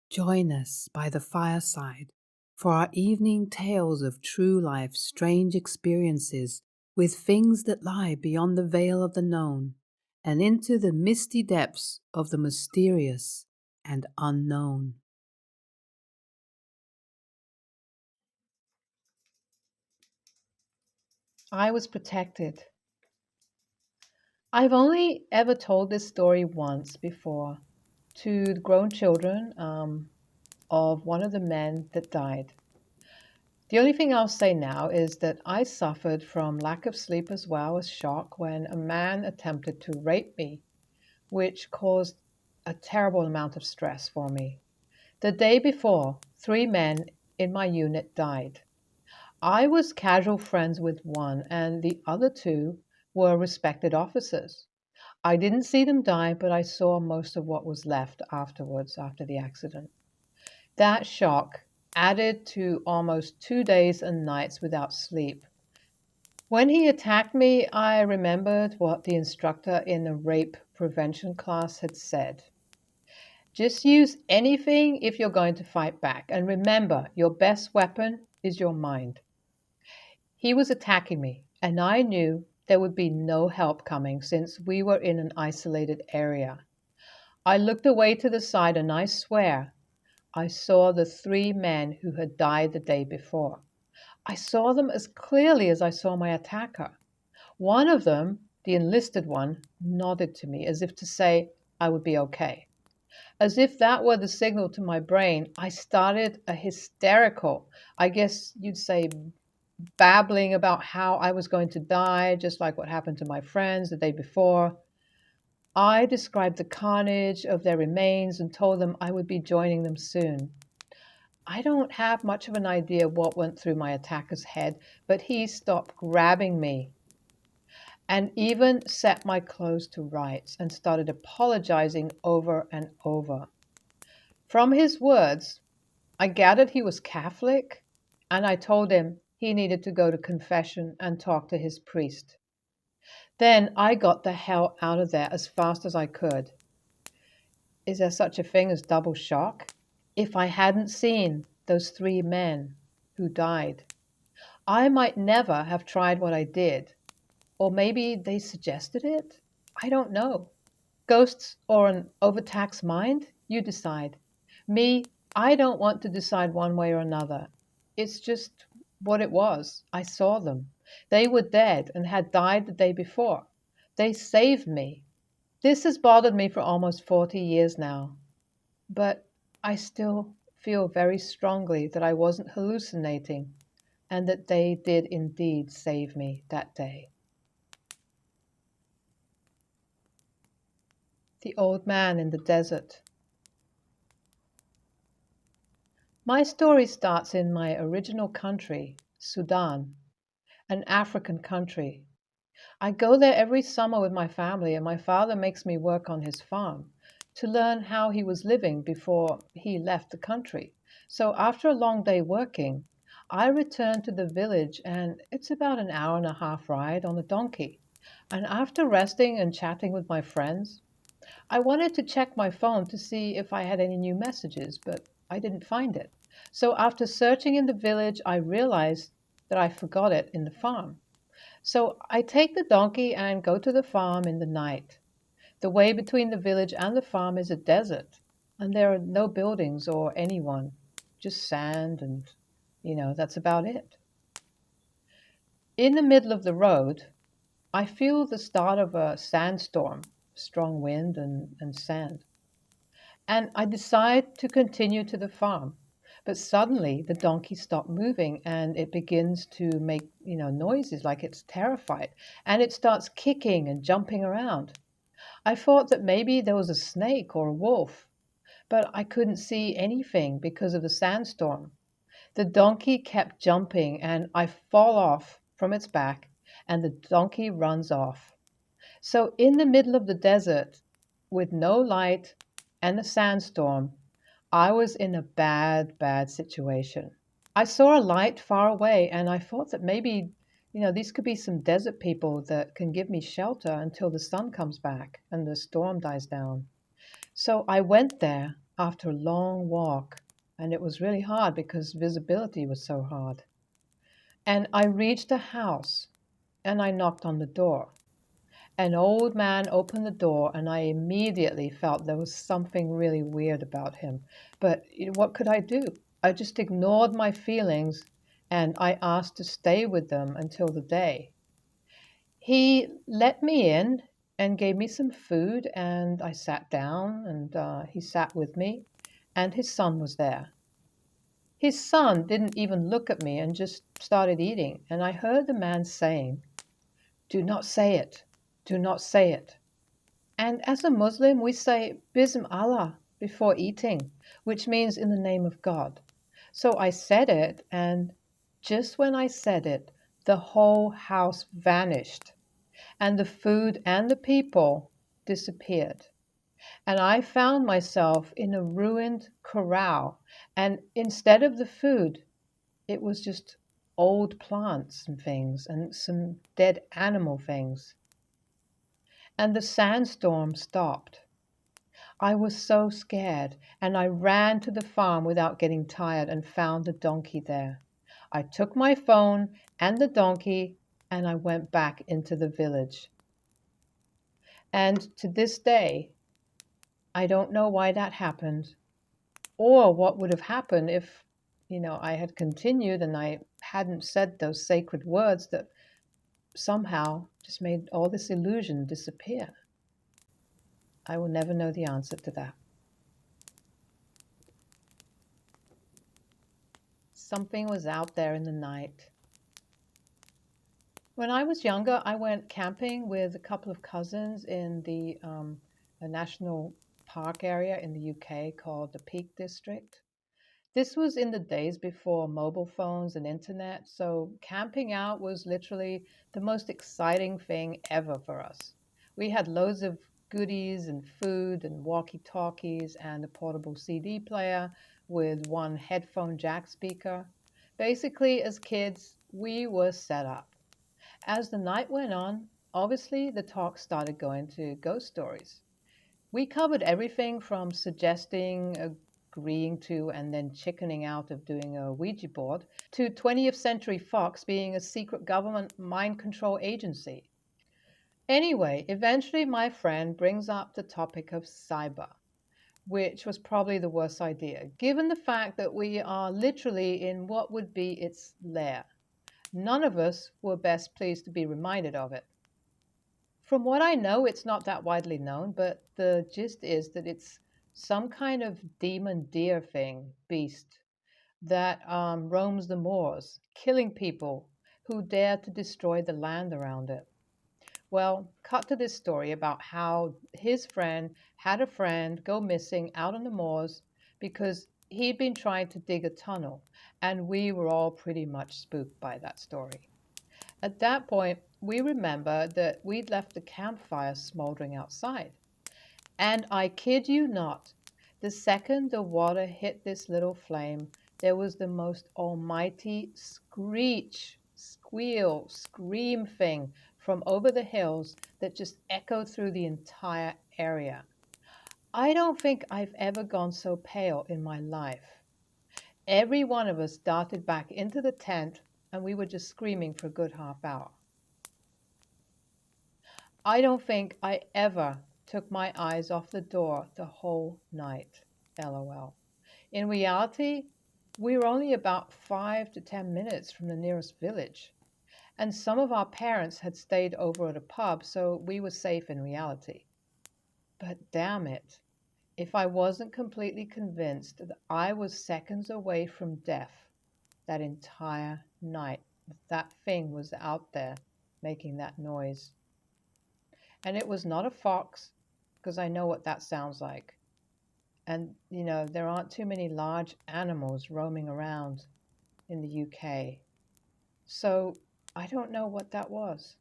Join us by the fireside for our evening tales of true life's strange experiences with things that lie beyond the veil of the known and into the misty depths of the mysterious and unknown. I was protected. I've only ever told this story once before to the grown children of one of the men that died. The only thing I'll say now is that I suffered from lack of sleep as well as shock when a man attempted to rape me, which caused a terrible amount of stress for me. The day before, 3 men in my unit died. I was casual friends with one, and the other 2 were respected officers. I didn't see them die, but I saw most of what was left afterwards, after the accident. That shock added to almost 2 days and nights without sleep. When he attacked me, I remembered what the instructor in the rape prevention class had said. Just use anything if you're going to fight back, and remember, your best weapon is your mind. He was attacking me, and I knew there would be no help coming since we were in an isolated area. I looked away to the side, and I swear I saw the 3 men who had died the day before. I saw them as clearly as I saw my attacker. One of them, the enlisted one, nodded to me as if to say I would be okay. As if that were the signal to my brain, I started a hysterical, I guess you'd say, babbling about how I was going to die, just like what happened to my friends the day before. I described the carnage of their remains and told them I would be joining them soon. I don't have much of an idea what went through my attacker's head, but he stopped grabbing me and even set my clothes to rights and started apologizing over and over. From his words, I gathered he was Catholic, and I told him he needed to go to confession and talk to his priest. Then I got the hell out of there as fast as I could. Is there such a thing as double shock? If I hadn't seen those 3 men who died, I might never have tried what I did. Or maybe they suggested it? I don't know. Ghosts or an overtaxed mind? You decide. Me, I don't want to decide one way or another. It's just what it was. I saw them. They were dead and had died the day before. They saved me. This has bothered me for almost 40 years now. But I still feel very strongly that I wasn't hallucinating and that they did indeed save me that day. The Old Man in the Desert. My story starts in my original country, Sudan, an African country. I go there every summer with my family, and my father makes me work on his farm to learn how he was living before he left the country. So after a long day working, I return to the village, and it's about an hour and a half ride on a donkey. And after resting and chatting with my friends, I wanted to check my phone to see if I had any new messages, but I didn't find it. So after searching in the village, I realized that I forgot it in the farm. So I take the donkey and go to the farm in the night. The way between the village and the farm is a desert, and there are no buildings or anyone, just sand, and that's about it. In the middle of the road, I feel the start of a sandstorm, strong wind and sand. And I decide to continue to the farm. But suddenly the donkey stopped moving and it begins to make, noises like it's terrified. And it starts kicking and jumping around. I thought that maybe there was a snake or a wolf, but I couldn't see anything because of the sandstorm. The donkey kept jumping and I fall off from its back and the donkey runs off. So in the middle of the desert, with no light and a sandstorm, I was in a bad, bad situation. I saw a light far away and I thought that maybe, these could be some desert people that can give me shelter until the sun comes back and the storm dies down. So I went there after a long walk, and it was really hard because visibility was so hard. And I reached a house and I knocked on the door. An old man opened the door, and I immediately felt there was something really weird about him. But what could I do? I just ignored my feelings and I asked to stay with them until the day. He let me in and gave me some food, and I sat down, and he sat with me, and his son was there. His son didn't even look at me and just started eating, and I heard the man saying, "Do not say it. Do not say it." And as a Muslim, we say Bism Allah before eating, which means in the name of God. So I said it, and just when I said it, the whole house vanished, and the food and the people disappeared. And I found myself in a ruined corral, and instead of the food, it was just old plants and things, and some dead animal things. And the sandstorm stopped. I was so scared, and I ran to the farm without getting tired and found the donkey there. I took my phone and the donkey, and I went back into the village. And to this day, I don't know why that happened or what would have happened if, I had continued and I hadn't said those sacred words that somehow just made all this illusion disappear. I will never know the answer to that. Something was out there in the night. When I was younger, I went camping with a couple of cousins in a national park area in the UK called the Peak District. This was in the days before mobile phones and internet, so camping out was literally the most exciting thing ever for us. We had loads of goodies and food and walkie-talkies and a portable CD player with one headphone jack speaker. Basically, as kids, we were set up. As the night went on, obviously the talk started going to ghost stories. We covered everything from suggesting, agreeing to, and then chickening out of doing a Ouija board to 20th Century Fox being a secret government mind control agency. Anyway, eventually my friend brings up the topic of cyber, which was probably the worst idea, given the fact that we are literally in what would be its lair. None of us were best pleased to be reminded of it. From what I know, it's not that widely known, but the gist is that it's some kind of demon deer thing, beast, that roams the moors, killing people who dare to destroy the land around it. Well, cut to this story about how his friend had a friend go missing out on the moors because he'd been trying to dig a tunnel, and we were all pretty much spooked by that story. At that point, we remember that we'd left the campfire smoldering outside. And I kid you not, the second the water hit this little flame, there was the most almighty screech, squeal, scream thing from over the hills that just echoed through the entire area. I don't think I've ever gone so pale in my life. Every one of us darted back into the tent, and we were just screaming for a good half hour. I don't think I ever took my eyes off the door the whole night. LOL. In reality, we were only about 5 to 10 minutes from the nearest village, and some of our parents had stayed over at a pub, so we were safe in reality. But damn it, if I wasn't completely convinced that I was seconds away from death that entire night, that thing was out there making that noise. And it was not a fox, because I know what that sounds like. And, there aren't too many large animals roaming around in the UK. So I don't know what that was.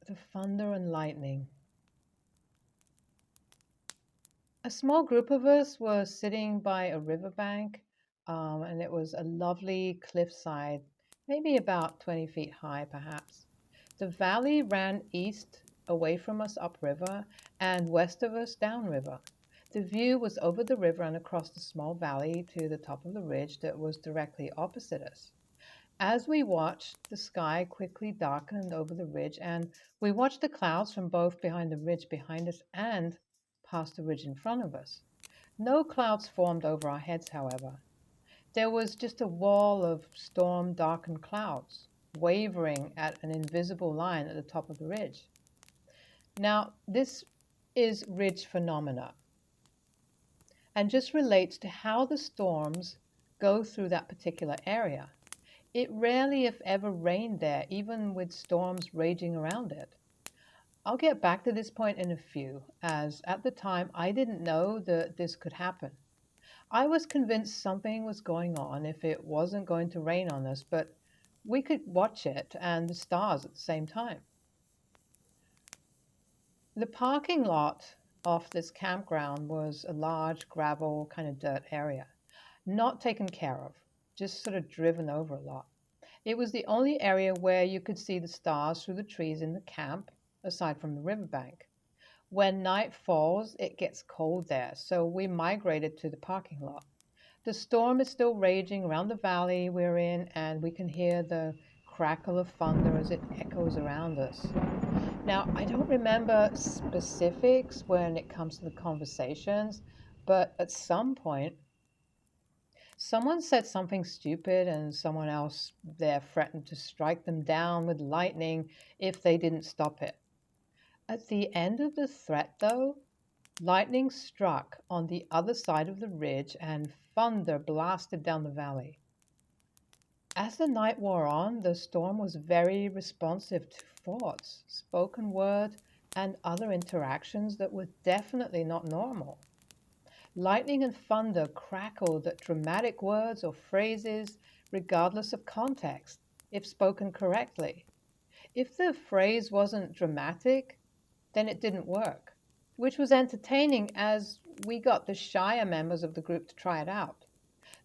The thunder and lightning. A small group of us were sitting by a riverbank, and it was a lovely cliffside, maybe about 20 feet high, perhaps. The valley ran east away from us upriver and west of us downriver. The view was over the river and across the small valley to the top of the ridge that was directly opposite us. As we watched, the sky quickly darkened over the ridge, and we watched the clouds from both behind the ridge behind us and past the ridge in front of us. No clouds formed over our heads, however. There was just a wall of storm darkened clouds, wavering at an invisible line at the top of the ridge. Now, this is ridge phenomena and just relates to how the storms go through that particular area. It rarely, if ever, rained there, even with storms raging around it. I'll get back to this point in a few, as at the time I didn't know that this could happen. I was convinced something was going on if it wasn't going to rain on us, but we could watch it and the stars at the same time. The parking lot off this campground was a large gravel kind of dirt area, not taken care of, just sort of driven over a lot. It was the only area where you could see the stars through the trees in the camp, aside from the riverbank. When night falls, it gets cold there, so we migrated to the parking lot. The storm is still raging around the valley we're in, and we can hear the crackle of thunder as it echoes around us. Now, I don't remember specifics when it comes to the conversations, but at some point, someone said something stupid, and someone else there threatened to strike them down with lightning if they didn't stop it. At the end of the threat, though, lightning struck on the other side of the ridge and thunder blasted down the valley. As the night wore on, the storm was very responsive to thoughts, spoken word, and other interactions that were definitely not normal. Lightning and thunder crackled at dramatic words or phrases, regardless of context, if spoken correctly. If the phrase wasn't dramatic, then it didn't work, which was entertaining as we got the shyer members of the group to try it out.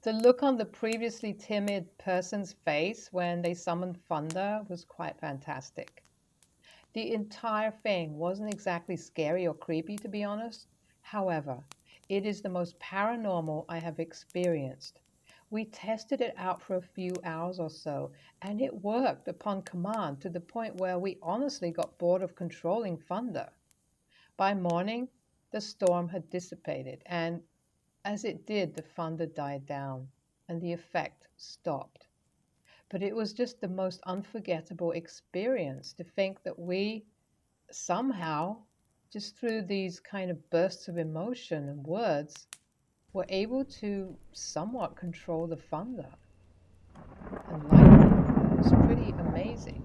The look on the previously timid person's face when they summoned thunder was quite fantastic. The entire thing wasn't exactly scary or creepy, to be honest. However, it is the most paranormal I have experienced. We tested it out for a few hours or so, and it worked upon command to the point where we honestly got bored of controlling thunder. By morning, the storm had dissipated, and as it did, the thunder died down and the effect stopped. But it was just the most unforgettable experience to think that we somehow, just through these kind of bursts of emotion and words, were able to somewhat control the thunder and lightning. It was pretty amazing.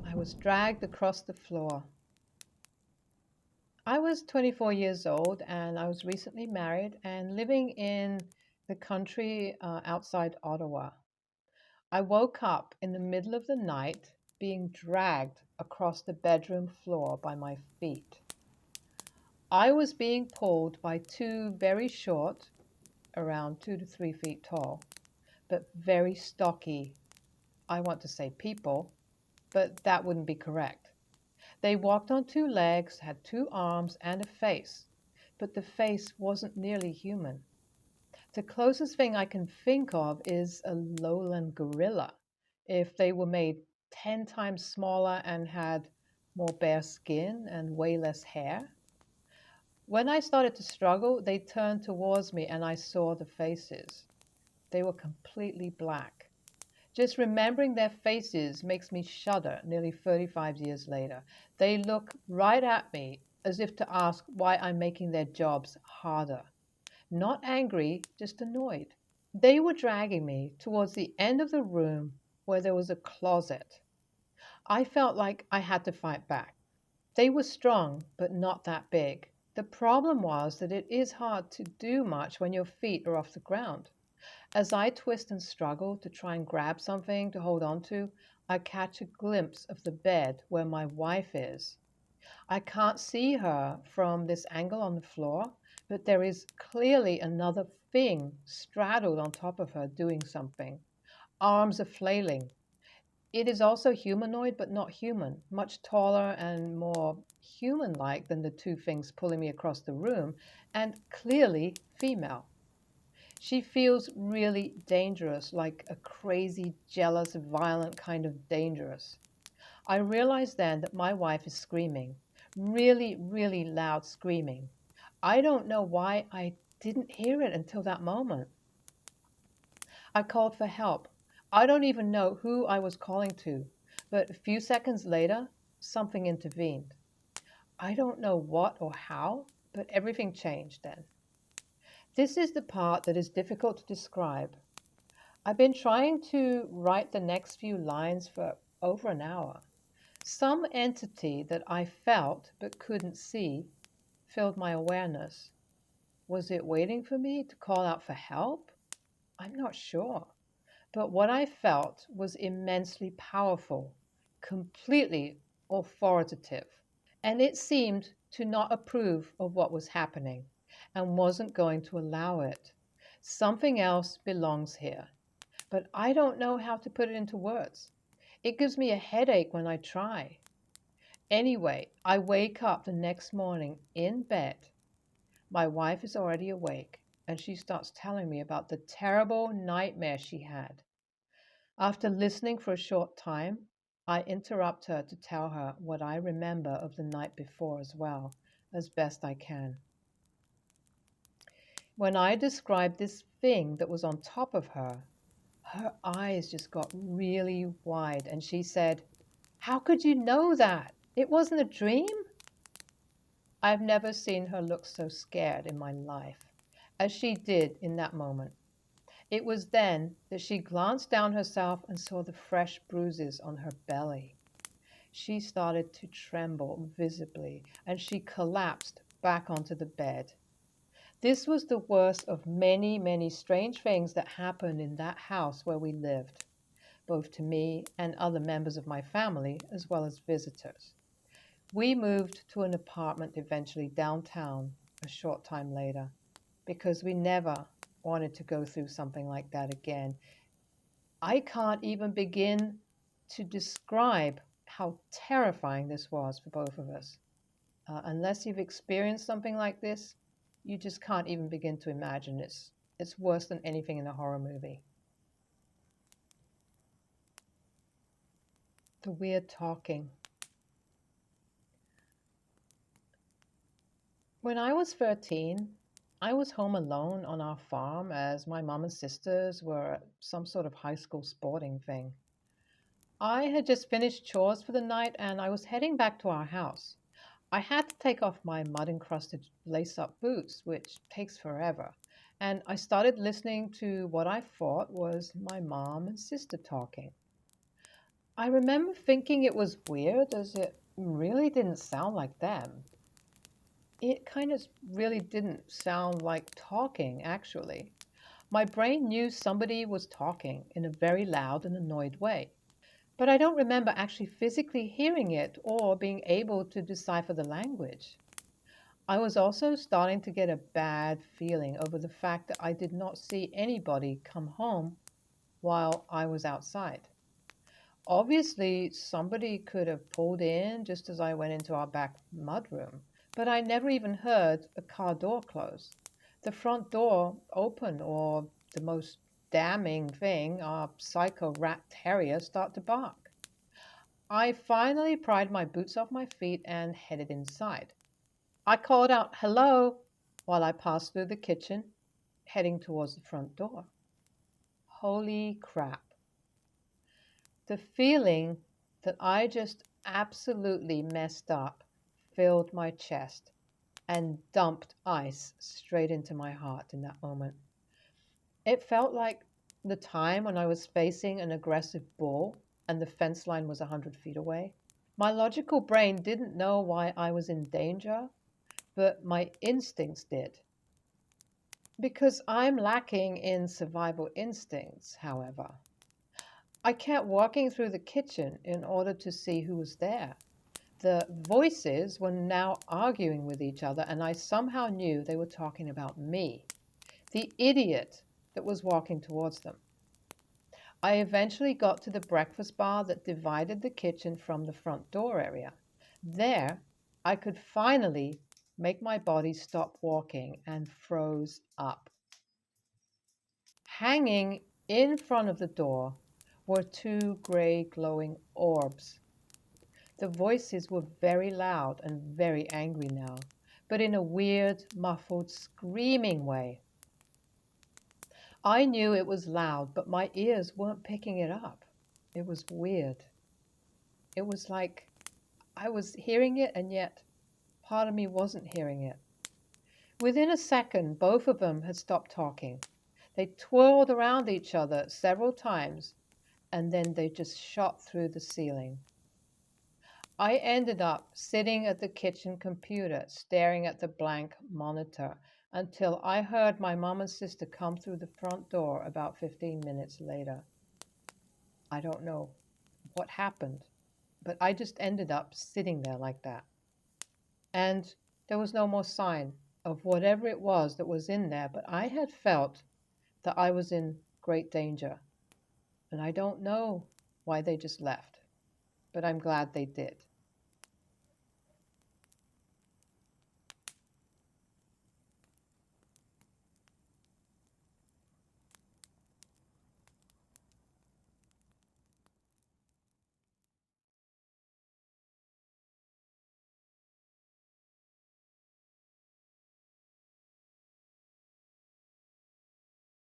I was dragged across the floor. I was 24 years old and I was recently married and living in the country outside Ottawa. I woke up in the middle of the night being dragged across the bedroom floor by my feet. I was being pulled by two very short, around 2 to 3 feet tall, but very stocky, I want to say people, but that wouldn't be correct. They walked on two legs, had two arms, and a face, but the face wasn't nearly human. The closest thing I can think of is a lowland gorilla, if they were made 10 times smaller and had more bare skin and way less hair. When I started to struggle, they turned towards me and I saw the faces. They were completely black. Just remembering their faces makes me shudder nearly 35 years later. They look right at me as if to ask why I'm making their jobs harder. Not angry, just annoyed. They were dragging me towards the end of the room where there was a closet. I felt like I had to fight back. They were strong, but not that big. The problem was that it is hard to do much when your feet are off the ground. As I twist and struggle to try and grab something to hold on to, I catch a glimpse of the bed where my wife is. I can't see her from this angle on the floor, but there is clearly another thing straddled on top of her doing something. Arms are flailing. It is also humanoid, but not human, much taller and more human like than the two things pulling me across the room, and clearly female. She feels really dangerous, like a crazy, jealous, violent kind of dangerous. I realized then that my wife is screaming, really, really loud screaming. I don't know why I didn't hear it until that moment. I called for help. I don't even know who I was calling to, but a few seconds later, something intervened. I don't know what or how, but everything changed then. This is the part that is difficult to describe. I've been trying to write the next few lines for over an hour. Some entity that I felt but couldn't see filled my awareness. Was it waiting for me to call out for help? I'm not sure. But what I felt was immensely powerful, completely authoritative, and it seemed to not approve of what was happening and wasn't going to allow it. Something else belongs here, but I don't know how to put it into words. It gives me a headache when I try. Anyway, I wake up the next morning in bed. My wife is already awake, and she starts telling me about the terrible nightmare she had. After listening for a short time, I interrupt her to tell her what I remember of the night before as well, as best I can. When I described this thing that was on top of her, her eyes just got really wide, and she said, "How could you know that? It wasn't a dream?" I've never seen her look so scared in my life as she did in that moment. It was then that she glanced down herself and saw the fresh bruises on her belly. She started to tremble visibly and she collapsed back onto the bed. This was the worst of many, many strange things that happened in that house where we lived, both to me and other members of my family, as well as visitors. We moved to an apartment eventually downtown a short time later because we never wanted to go through something like that again. I can't even begin to describe how terrifying this was for both of us. Unless you've experienced something like this, you just can't even begin to imagine. It's worse than anything in a horror movie. The weird talking. When I was 13, I was home alone on our farm as my mom and sisters were at some sort of high school sporting thing. I had just finished chores for the night and I was heading back to our house. I had to take off my mud encrusted lace up boots, which takes forever, and I started listening to what I thought was my mom and sister talking. I remember thinking it was weird as it really didn't sound like them. It kind of really didn't sound like talking, actually. My brain knew somebody was talking in a very loud and annoyed way, but I don't remember actually physically hearing it or being able to decipher the language. I was also starting to get a bad feeling over the fact that I did not see anybody come home while I was outside. Obviously, somebody could have pulled in just as I went into our back mudroom, but I never even heard a car door close, the front door open, or the most damning thing, our psycho rat terrier start to bark. I finally pried my boots off my feet and headed inside. I called out, "Hello," while I passed through the kitchen, heading towards the front door. Holy crap. The feeling that I just absolutely messed up filled my chest and dumped ice straight into my heart in that moment. It felt like the time when I was facing an aggressive bull and the fence line was 100 feet away. My logical brain didn't know why I was in danger, but my instincts did. Because I'm lacking in survival instincts, however, I kept walking through the kitchen in order to see who was there. The voices were now arguing with each other, and I somehow knew they were talking about me, the idiot that was walking towards them. I eventually got to the breakfast bar that divided the kitchen from the front door area. There, I could finally make my body stop walking and froze up. Hanging in front of the door were two gray glowing orbs. The voices were very loud and very angry now, but in a weird, muffled, screaming way. I knew it was loud, but my ears weren't picking it up. It was weird. It was like I was hearing it, and yet part of me wasn't hearing it. Within a second, both of them had stopped talking. They twirled around each other several times, and then they just shot through the ceiling. I ended up sitting at the kitchen computer, staring at the blank monitor until I heard my mom and sister come through the front door about 15 minutes later. I don't know what happened, but I just ended up sitting there like that. And there was no more sign of whatever it was that was in there, but I had felt that I was in great danger. And I don't know why they just left, but I'm glad they did.